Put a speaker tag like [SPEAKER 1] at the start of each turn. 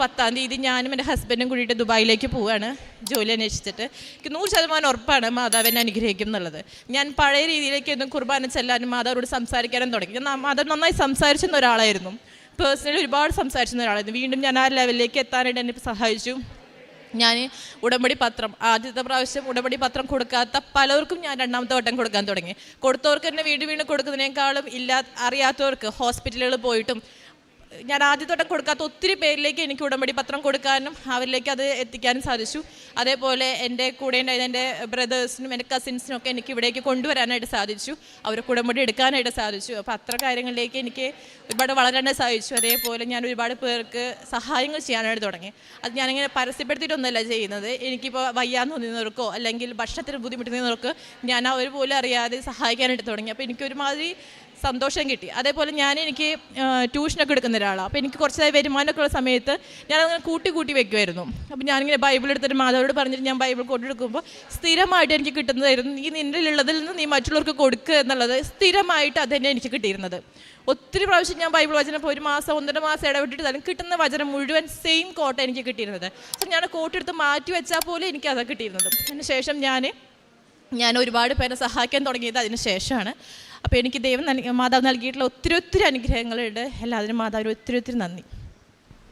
[SPEAKER 1] 10-ാം തീയതി ഞാനും എൻ്റെ ഹസ്ബൻഡും കൂടിയിട്ട് ദുബായിലേക്ക് പോവുകയാണ് ജോലി അന്വേഷിച്ചിട്ട്. എനിക്ക് 100% ഉറപ്പാണ് മാതാവ് എന്നെ അനുഗ്രഹിക്കും എന്നുള്ളത്. ഞാൻ പഴയ രീതിയിലേക്ക് ഒന്നും കുർബാന ചെല്ലാനും മാതാവോട് സംസാരിക്കാനും തുടങ്ങി. ഞാൻ മാതാവ് നന്നായി സംസാരിച്ചിരുന്ന ഒരാളായിരുന്നു, പേഴ്സണലി ഒരുപാട് സംസാരിച്ചിരുന്ന ഒരാളായിരുന്നു. വീണ്ടും ഞാൻ ആ ലെവലിലേക്ക് എത്താനായിട്ട് എന്നെ സഹായിച്ചു. ഞാൻ ഉടമ്പടി പത്രം, ആദ്യത്തെ പ്രാവശ്യം ഉടമ്പടി പത്രം കൊടുക്കാത്ത പലർക്കും ഞാൻ രണ്ടാമത്തെ വട്ടം കൊടുക്കാൻ തുടങ്ങി. കൊടുത്തവർക്ക് തന്നെ വീണ്ടും കൊടുക്കുന്നതിനേക്കാളും അറിയാത്തവർക്ക് ഹോസ്പിറ്റലുകളിൽ പോയിട്ടും ഞാൻ ആദ്യത്തോട്ടം കൊടുക്കാത്ത ഒത്തിരി പേരിലേക്ക് എനിക്ക് ഉടമ്പടി പത്രം കൊടുക്കാനും അവരിലേക്ക് അത് എത്തിക്കാനും സാധിച്ചു. അതേപോലെ എൻ്റെ കൂടെ ഉണ്ടായിരുന്ന എൻ്റെ ബ്രദേഴ്സിനും എൻ്റെ കസിൻസിനും ഒക്കെ എനിക്ക് ഇവിടേക്ക് കൊണ്ടുവരാനായിട്ട് സാധിച്ചു. അവർക്ക് ഉടമ്പടി എടുക്കാനായിട്ട് സാധിച്ചു. അപ്പോൾ അത്ര കാര്യങ്ങളിലേക്ക് എനിക്ക് ഒരുപാട് വളരാനായിട്ട് സാധിച്ചു. അതേപോലെ ഞാൻ ഒരുപാട് പേർക്ക് സഹായങ്ങൾ ചെയ്യാനായിട്ട് തുടങ്ങി. അത് ഞാനിങ്ങനെ പരസ്യപ്പെടുത്തിയിട്ടൊന്നുമല്ല ചെയ്യുന്നത്. എനിക്കിപ്പോൾ വയ്യാന്ന് തോന്നുന്നവർക്കോ അല്ലെങ്കിൽ ഭക്ഷണത്തിന് ബുദ്ധിമുട്ടുന്നവർക്ക് ഞാൻ അവർ പോലും അറിയാതെ സഹായിക്കാനായിട്ട് തുടങ്ങി. അപ്പോൾ എനിക്കൊരുമാതിരി സന്തോഷം കിട്ടി. അതേപോലെ എനിക്ക് ട്യൂഷനൊക്കെ എടുക്കുന്ന ഒരാളാണ്. അപ്പോൾ എനിക്ക് കുറച്ചായി വരുമാനമൊക്കെ ഉള്ള സമയത്ത് ഞാനങ്ങനെ കൂട്ടി വെക്കുമായിരുന്നു. അപ്പോൾ ഞാനിങ്ങനെ ബൈബിൾ എടുത്തിട്ട് മാതാവോട് പറഞ്ഞിട്ട് ഞാൻ ബൈബിൾ കൊണ്ടെടുക്കുമ്പോൾ സ്ഥിരമായിട്ട് എനിക്ക് കിട്ടുന്നതായിരുന്നു, നീ നിൻ്റെ ഉള്ളതിൽ നിന്ന് നീ മറ്റുള്ളവർക്ക് കൊടുക്കുക എന്നുള്ളത് സ്ഥിരമായിട്ട് അതുതന്നെ എനിക്ക് കിട്ടിയിരുന്നത്. ഒത്തിരി പ്രാവശ്യം ഞാൻ ബൈബിൾ വചനം ഇപ്പോൾ 1 മാസം 1.5 മാസം ഇടവിട്ടിട്ട് തന്നെ കിട്ടുന്ന വചനം മുഴുവൻ സെയിം കോട്ട എനിക്ക് കിട്ടിയിരുന്നത്. അപ്പോൾ ഞാൻ കോട്ടെടുത്ത് മാറ്റി വെച്ചാൽ പോലും എനിക്ക് അതാണ് കിട്ടിയിരുന്നത്. അതിന് ശേഷം ഞാൻ ഒരുപാട് പേരെ സഹായിക്കാൻ തുടങ്ങിയത് അതിന് ശേഷമാണ്. അപ്പോൾ എനിക്ക് മാതാവ് നൽകിയിട്ടുള്ള ഒത്തിരി അനുഗ്രഹങ്ങളുണ്ട്. എല്ലാത്തിനും മാതാവിന് ഒത്തിരി നന്ദി.